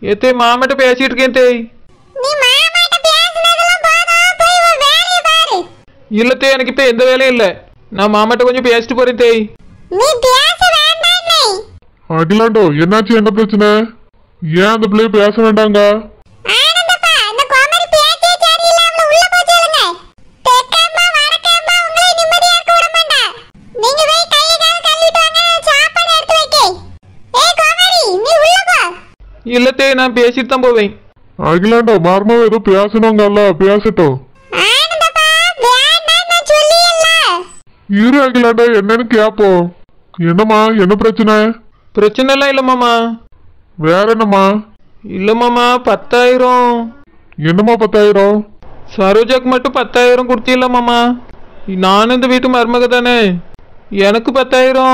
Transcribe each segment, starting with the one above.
ஏத்தே மாமாட்ட பேசிட்டு இருக்கேன் தேய். இல்லத்தே எனக்கு இப்ப எந்த வேலையும் இல்ல. நான் மாமாட்ட கொஞ்சம் பேசிட்டு போறேன் தேய். அகிலாண்டோ என்னாச்சு? என்ன பிரச்சனை? ஏன் அந்த பிள்ளைய பேச வேண்டாங்க? இல்லத்தே நான் பேசிட்டு தான் போவேன். அகிலாண்டோ மர்மம் ஏதோ பேசணுங்கல்ல, பேசட்டும். இரு அகிலாண்டோ என்னன்னு கேப்போம். என்னம்மா என்ன பிரச்சனை? பிரச்சனை எல்லாம் இல்ல மாமா. வேற என்னம்மா? இல்ல மாமா 10,000. என்னம்மா 10,000? சரோஜாக்கு மட்டும் 10,000 கொடுத்தீங்களா மாமா? நானும் இந்த வீட்டு மருமக தானே, எனக்கு 10,000.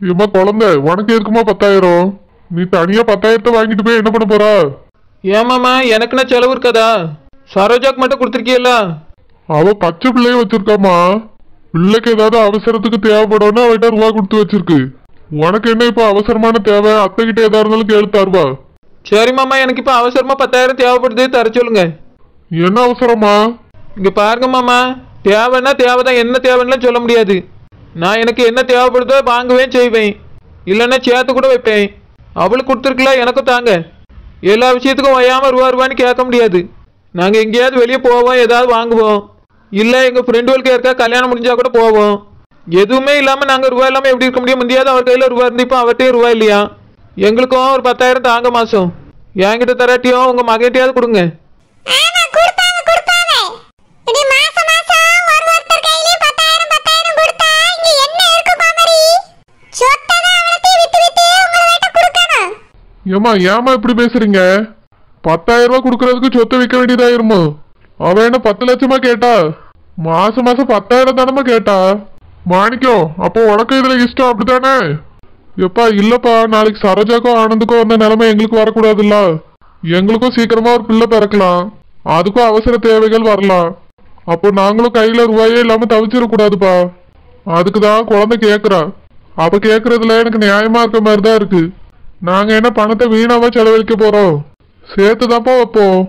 ஏமா குழந்தை உனக்கு இருக்குமா 10,000? நீ தனியா 10,000 வாங்கிட்டு போய் என்ன பண்ண போற? ஏமாமா எனக்குன்னா செலவு இருக்காதா? சரோஜாக்கு மட்டும் கொடுத்துருக்கீல்ல? அவ பச்சை பிள்ளைய வச்சிருக்காமா. பிள்ளைக்கு ஏதாவது அவசரத்துக்கு தேவைப்படும்னு அவகிட்ட ரூபா கொடுத்து வச்சிருக்கு. உனக்கு என்ன இப்ப அவசரமான தேவை? அத்தை கிட்ட ஏதா இருந்தாலும் கேளு தருவா. சரி மாமா, எனக்கு இப்ப அவசரமா 10,000 தேவைப்படுது, தர சொல்லுங்க. என்ன அவசரமா? இங்க பாருங்க மாமா, தேவைன்னா தேவைதான், என்ன தேவைன்னு சொல்ல முடியாது. நான் எனக்கு என்ன தேவைப்படுதோ வாங்குவேன் செய்வேன், இல்லைன்னா சேர்த்து கூட வைப்பேன். அவளுக்கு கொடுத்துருக்கலாம், எனக்கும் தாங்க. எல்லா விஷயத்துக்கும் ஒய்யாமல் ரூபான்னு கேட்க முடியாது. நாங்கள் எங்கேயாவது வெளியே போவோம், ஏதாவது வாங்குவோம், இல்லை எங்கள் ஃப்ரெண்டுகளுக்கு யாருக்கா கல்யாணம் முடிஞ்சா கூட போவோம். எதுவுமே இல்லாமல் நாங்கள் ரூபா இல்லாமல் எப்படி இருக்க முடியும்? முடியாது. அவர் கையில் ரூபா இருந்து இப்போ அவர்கிட்டயும் ரூபா இல்லையா? எங்களுக்கும் ஒரு 10,000 தாங்க மாதம். என்கிட்ட தராட்டியும் உங்கள் மகன்கிட்டயாவது கொடுங்க. ஏமா ஏமா இப்படி பேசுறீங்க? 10,000 ரூபாய் கொடுக்கறதுக்கு சொத்தை விற்க வேண்டியதாயிருமோ? அவ என்ன 10 லட்சமா கேட்டா? மாசம் மாசம் 10,000 தானமா கேட்டா? மாணிக்கம் அப்போ உனக்கு இதுல இஷ்டம் அப்படித்தானே? எப்பா இல்லப்பா, நாளைக்கு சரோஜாக்கோ ஆனந்துக்கோ வந்த நிலைமை எங்களுக்கு வரக்கூடாதுல்ல. எங்களுக்கும் சீக்கிரமா ஒரு பிள்ளை பிறக்கலாம், அதுக்கும் அவசர தேவைகள் வரலாம். அப்போ நாங்களும் கையில ரூபாயே இல்லாம தவிச்சிடக்கூடாதுப்பா. அதுக்குதான் குழந்தை கேக்குறா. அவ கேக்குறதுல எனக்கு நியாயமா இருக்க மாதிரிதான் இருக்கு. நாங்க என்ன பணத்தை வீணாவா செலவழிக்க போறோம்? சேர்த்துதான்ப்பா வைப்போம்.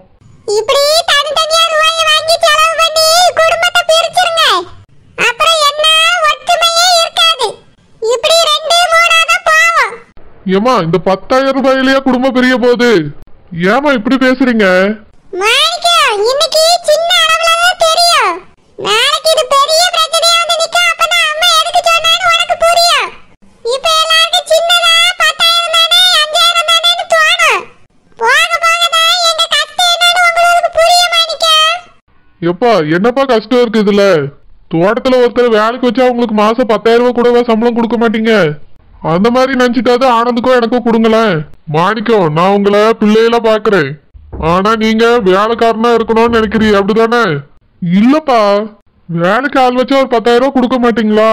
ஏமா இந்த 10,000 ரூபாயிலேயே குடும்பம் பிரிய போகுது. ஏமா இப்படி பேசுறீங்க? எப்பா என்னப்பா கஷ்டம் இருக்கு இதுல? தோட்டத்துல ஒருத்தர் வேலைக்கு வச்சா உங்களுக்கு மாசம் 10,000 ரூபாய் கூடவா சம்பளம் கொடுக்க மாட்டீங்க? அந்த மாதிரி நினைச்சிட்டாது ஆனந்துக்கோ எனக்கும் கொடுங்களேன். மாணிக்கம் நான் உங்களை பிள்ளையெல்லாம் பாக்குறேன், ஆனா நீங்க வேலைக்காரனா இருக்கணும்னு நினைக்கிறீங்க அப்படிதானே? இல்லப்பா, வேலைக்கு ஆள் வச்சா ஒரு 10,000 ரூபாய் கொடுக்க மாட்டீங்களா?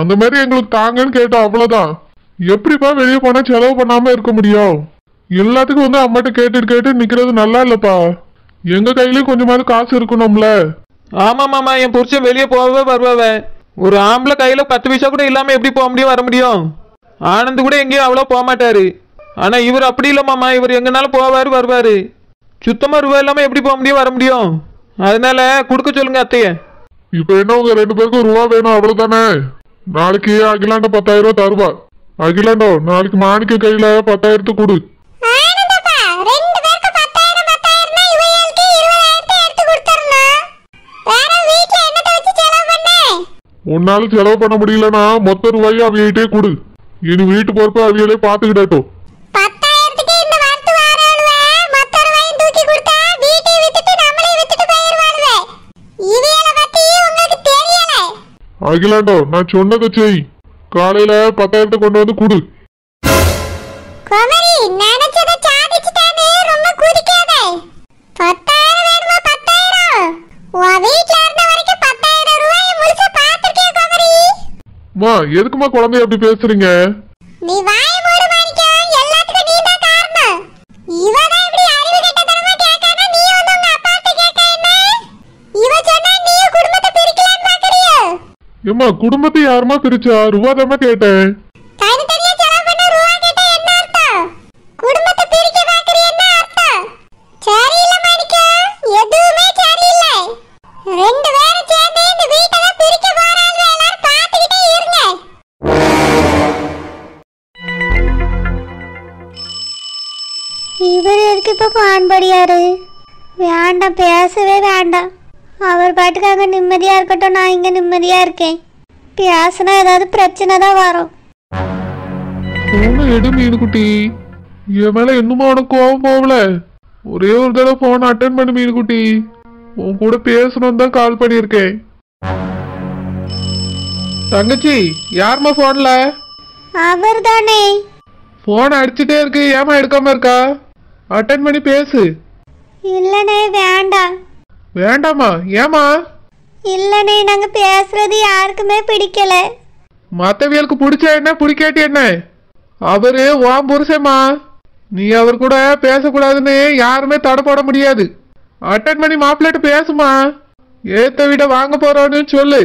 அந்த மாதிரி எங்களுக்கு தாங்கன்னு கேட்டோம், அவ்வளவுதான். எப்படிப்பா வெளியே போனா செலவு பண்ணாம இருக்க முடியும்? எல்லாத்துக்கும் வந்து அம்மாட்ட கேட்டு கேட்டு நிக்கிறது நல்லா இல்லப்பா. எங்க கையிலயும் கொஞ்சமாவது காசு இருக்கணும்ல. ஆமா மாமா, என் புருஷன் வெளியே போகவே வருவாவே. ஒரு ஆம்பளை கையில 10 பைசா கூட இல்லாம எப்படி போக முடியும், வர முடியும்? ஆனந்து கூட எங்கேயும் அவ்வளோ போக மாட்டாரு. ஆனா இவர் அப்படி இல்லை மாமா, இவர் எங்கனாலும் போவாரு வருவாரு. சுத்தமா ரூபாய் இல்லாம எப்படி போக முடியும், வர முடியும்? அதனால கொடுக்க சொல்லுங்க அத்தைய. இப்ப என்ன உங்க 2 பேருக்கும் ரூபா வேணும் அவ்வளவுதானே? நாளைக்கு அகிலாண்ட 10,000 ரூபாய் தருவா. அகிலாண்டோ நாளைக்கு மாணிக்க கையில 10,000 கொடு. உன்னால செலவு பண்ண முடியலன்னா மொத்த ரூபாயும் அவையிட்டே கொடு. இனி வீட்டு பொறுப்பு அவையிலே பாத்துக்கிட்டோம். அகிலாண்டோ, நான் சொன்னதை செய். காலையில 10,000 கொண்டு வந்து கொடு. குமரி நினைச்சத சாதிச்சிட்டானே, ரொம்ப குதிக்காத. 10,000 வேணுமா? 10,000 உன் வீட்ல இருந்த வரைக்கும் 10,000 ரூபாய் முழுசா பாத்துக்கியா குமரி? மா, எதுக்குமா குழந்தைய அப்படி பேசுறீங்க? நீ வாய் மூடு மாணிக்கம், எல்லாத்துக்கும் நீ தான் காரணம். இவதான் இப்படி அறிவு கெட்டத்தனமா கேட்கானா, நீ வந்து உங்க அப்பாட்ட கேட்க என்ன? இவ சொன்னா நீ குடும்பத்தை பிரிக்கலான்னு பாக்குறியோ? ஏம்மா, குடும்பத்தை யாருமா பிரிச்சா? ரூபாதாம்மா கேட்டேன். தனித்தனியா செலவு பண்ண ரூபா கேட்டா என்ன அர்த்தம்? குடும்பத்தை பிரிக்க பாக்குறிய என்ன அர்த்தம்? சரியில்லை மாணிக்கம், எதுவுமே சரியில்லை. 2 பேரும் சேர்ந்து இந்த வீட்டை தான் பிரிக்க போறாங்க. எல்லாரும் பாத்துக்கிட்டே இருங்க. இவர் எதுக்கு இப்ப பான் படியாரு? வேண்டாம், பேசவே வேண்டாம். அவர் பாட்டுக்கு அங்க நிம்மதியா இருக்கட்டும், நான் இங்க நிம்மதியா இருக்கேன். பேசினா ஏதாவது பிரச்சனை தான் வரும். போன எடு மீனுக்குட்டி. என் மேல இன்னுமா உனக்கு கோவம் போகல? ஒரே ஒரு தடவை போன் அட்டன் பண்ணு மீனுக்குட்டி. உன் கூட பேசணும் தான் கால் பண்ணியிருக்கேன். தங்கச்சி, யாருமா போன்ல? அவர் தானே. போன் அடிச்சுட்டே இருக்கு, ஏமா எடுக்காம இருக்கா? அட்டன் பண்ணி பேசு. இல்லனே, வேண்டாம். வேண்டாமா? ஏமா? இல்லனே, நாங்க பேசுறது யாருக்குமே பிடிக்கல. மத்தவியலுக்கு பிடிச்ச என்ன, பிடிக்காட்டி என்ன? அவரு உன் புருஷமா. நீ அவர் கூட பேசக்கூடாதுன்னு யாருமே தடை போட முடியாது. அட்டன் பண்ணி மாப்பிள்ளைட்டு பேசுமா. ஏத்த விட வாங்க போறோன்னு சொல்லு.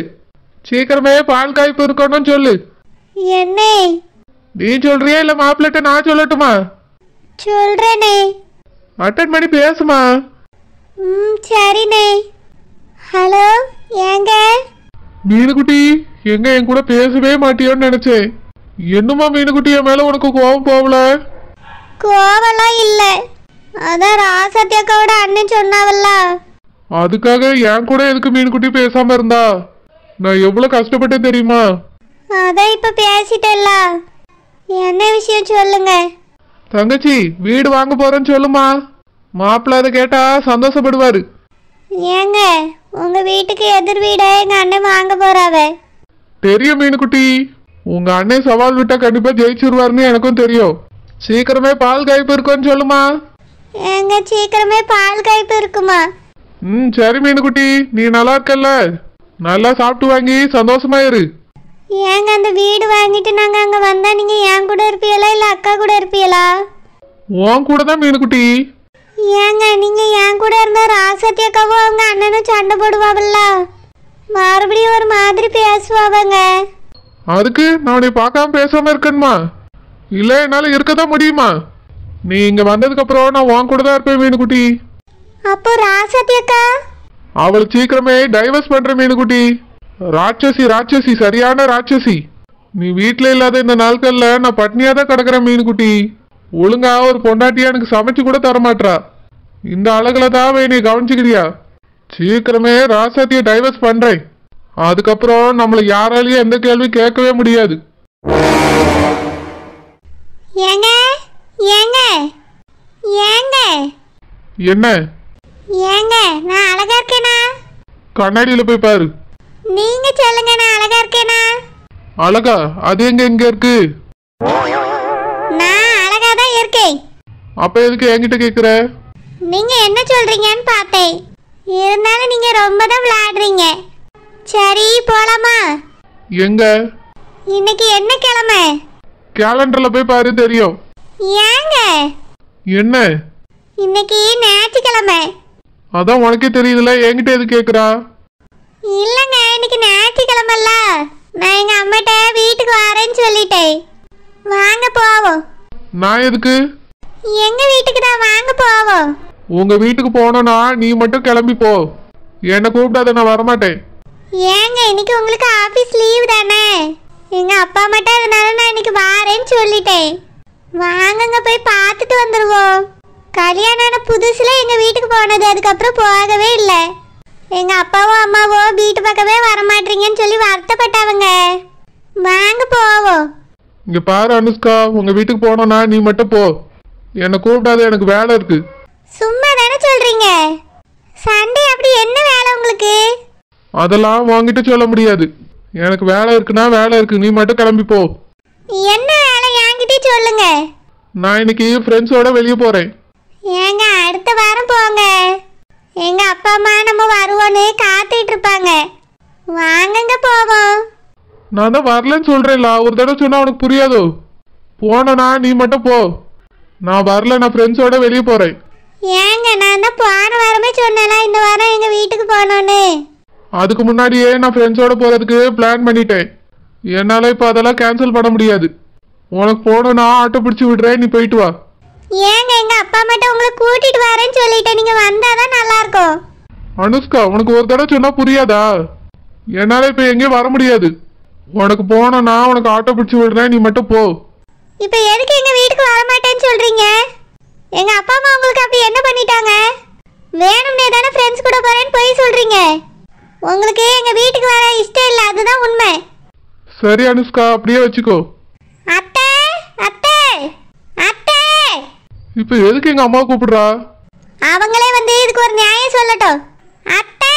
சீக்கிரமே பால் காய்ப்பு இருக்கணும்னு சொல்லு. என்ன நீ சொல்றியா இல்ல மாப்பிள்ளைட்ட நான் சொல்லட்டுமா? சொல்றேனே. அட்டன் பண்ணி பேசுமா. சரிண்ணே. ஹலோ, ஏங்க? மீனுக்குட்டி, எங்க என் கூட பேசவே மாட்டியோன்னு நினைச்சேன். என்னமா மீனுக்குட்டி, என் மேல உனக்கு கோவம் போகல? கோவலாம் இல்ல. அதான் ராசத்தியக்காவோட அண்ணன் சொன்னாவல்ல, அதுக்காக என் கூட எதுக்கு மீனுக்குட்டி பேசாம இருந்தா? நான் எவ்வளவு கஷ்டப்பட்டேன் தெரியுமா? அதான் இப்ப பேசிட்டல்ல. என்ன விஷயம் சொல்லுங்க. தங்கச்சி, வீடு வாங்க போறேன்னு சொல்லுமா. மாப்பிள்ள அதை கேட்டா சந்தோஷப்படுவாரு. ஏங்க, உங்க வீட்டுக்கு எதிர் வீட எங்க அண்ணன் வாங்க போறாவ. தெரியும் மீனுக்குட்டி, உங்க அண்ணன் சவால் விட்டா கண்டிப்பா ஜெயிச்சிருவாருன்னு எனக்கும் தெரியும். சீக்கிரமே பால் காய்ப்பு இருக்குன்னு சொல்லுமா. எங்க சீக்கிரமே பால் காய்ப்பு இருக்குமா? சரி மீனுக்குட்டி, நீ நல்லா இருக்கல்ல? நல்லா சாப்பிட்டு வாங்கி சந்தோஷமா இரு. ஏங்க, அந்த வீடு வாங்கிட்டு நாங்க அங்க வந்தா நீங்க என் கூட இருப்பீங்களா இல்ல அக்கா கூட இருப்பீங்களா? உன் கூட தான் மீனுக்குட்டி. ஏங்க, நீங்க என் கூட இருந்தா ராசத்தி அக்காவும் அவங்க அண்ணனும் சண்டை போடுவாங்கல்ல, மறுபடியும் ஒரு மாதிரி பேசுவாங்க. அதுக்கு நான் உன்னை பார்க்காம பேசாம இருக்கணுமா? இல்ல என்னால இருக்கதான் முடியுமா? நீ இங்க வந்ததுக்கு அப்புறம் நான் உன் கூட தான் இருப்பேன் மீனுக்குட்டி. அப்போ ராசத்தி அக்கா? அவளை சீக்கிரமே டைவர்ஸ் பண்ற மீனுக்குட்டி. ராட்சசி ராட்சசி, சரியான ராட்சசி. நீ வீட்டுல இல்லாத இந்த நாட்கள்ல நான் பட்னியா தான் கிடக்குறேன் மீனுக்குட்டி. ஒழுங்கா ஒரு பொண்டாட்டியா எனக்கு சமைச்சு கூட தரமாட்டா. இந்த அழகுல தான் நீ கவனிச்சுக்கிறியா? சீக்கிரமே ராசாத்திய டைவர்ஸ் பண்றேன். அதுக்கப்புறம் நம்மள யாராலையும் எந்த கேள்வி கேட்கவே முடியாது. ஏங்க ஏங்க ஏங்க என்ன? ஏங்க, நான் அழகா இருக்கேனா? கண்ணாடியில போய் பாரு. நீங்க சொல்லுங்க, நான் அழகா இருக்கேனா? அழகா? அது எங்க இருக்கு? நான் அழகா தான் இருக்கேன். அப்ப எதுக்கு என்கிட்ட கேக்குற? நீங்க என்ன சொல்றீங்கன்னு பார்த்தேன். இருந்தாலும் நீங்க ரொம்ப தான் விளையாடுறீங்க. சரி, போலாமா? எங்க? இன்னைக்கு என்ன கிழமை? கேலண்டர்ல போய் பாரு, தெரியும். ஏங்க, என்ன? இன்னைக்கு ஞாயிற்றுக்கிழமை. அதான் உனக்கே தெரியுதுல, என்கிட்ட எது கேக்குறா? இல்லங்க, இன்னைக்கு ஞாயிற்றுக்கிழமைல நான் எங்க அம்மாட்ட வீட்டுக்கு வரேன்னு சொல்லிட்டேன். வாங்க போவோம். நான் எதுக்கு? எங்க வீட்டுக்கு தான், வாங்க போவோம். உங்க வீட்டுக்கு போனோம்னா நீ மட்டும் கிளம்பி போ. என்னை கூப்பிடாத, நான் வரமாட்டேன். ஏங்க, இன்னைக்கு உங்களுக்கு ஆபீஸ் லீவ் தானே? எங்க அப்பா மட்டும் அதனால நான் இன்னைக்கு வரேன்னு சொல்லிட்டேன். வாங்கங்க, போய் பார்த்துட்டு வந்துருவோம். கல்யாணம் ஆன புதுசுல எங்க வீட்டுக்கு போனது, அதுக்கப்புறம் போகவே இல்லை. எங்க அப்பாவும் அம்மாவும் வீட்டு பக்கமே வரமாட்டீங்கன்னு சொல்லி வருத்தப்பட்டவங்க. வாங்க போவோம். இங்க பாரு அனுஷ்கா, உங்க வீட்டுக்கு போனோம்னா நீ மட்டும் போ. என்னை கூப்பிடாத, எனக்கு வேலை இருக்கு. சும்மா தானே சொல்றீங்க. சண்டே அப்படி என்ன வேலை உங்களுக்கு? அதெல்லாம் உன்கிட்ட சொல்ல முடியாது. எனக்கு வேலை இருக்குன்னா வேலை இருக்கு, நீ மட்டும் கிளம்பி போ. என்ன வேலை என்கிட்டே சொல்லுங்க. நான் இன்னைக்கு ஃப்ரெண்ட்ஸோட வெளியே போறேன். ஏங்க அடுத்த வாரம் போங்க. எங்க அப்பா அம்மா நம்ம வருவோன்னு காத்துட்டு இருப்பாங்க. வாங்கங்க போவோம். நான் தான் வரலன்னு சொல்றேன்ல, ஒரு தடவை சொன்னா உனக்கு புரியாதோ? போனா நீ மட்டும் போ. நான் வரல, நான் ஃப்ரெண்ட்ஸோட வெளியே போறேன். ஏங்க நான் தான் போன வாரமே சொன்னேன்ல இந்த வாரம் எங்க வீட்டுக்கு போகணும்னு. அதுக்கு முன்னாடியே நான் ஃப்ரெண்ட்ஸோட போறதுக்கு பிளான் பண்ணிட்டேன். என்னால இப்ப அதெல்லாம் கேன்சல் பண்ண முடியாது. உனக்கு போகணும்னா ஆட்டோ பிடிச்சி விடுறேன், நீ போயிட்டு வா. ஏங்க எங்க அப்பா மட்டும் உங்களை கூட்டிட்டு வரேன்னு சொல்லிட்டேன், நீங்க வந்தாதான் நல்லா இருக்கும். அனுஷ்கா, உனக்கு ஒரு தடவை சொன்னா புரியாதா? என்னால இப்ப எங்கேயும் வர முடியாது. உனக்கு போகணும்னா உனக்கு ஆட்டோ பிடிச்சி விடுறேன், நீ மட்டும் போ. இப்ப எதுக்கு எங்க வீட்டுக்கு வர மாட்டேன்னு சொல்றீங்க? எங்க அப்பா அம்மா உங்களுக்கு அப்படி என்ன பண்ணிட்டாங்க? வேணும்னே தானே ஃப்ரெண்ட்ஸ் கூட போறேன்னு போய் சொல்றீங்க. உங்களுக்கு எங்க வீட்டுக்கு வர இஷ்டம் இல்லை, அதுதான் உண்மை. சரி அனுஷ்கா, அப்படியே வச்சுக்கோ. அத்தை அத்தை அத்தை, இப்ப எதுக்கு எங்க அம்மா கூப்பிடுறா? அவங்களே வந்து இதுக்கு ஒரு நியாயம் சொல்லட்டும். அத்தை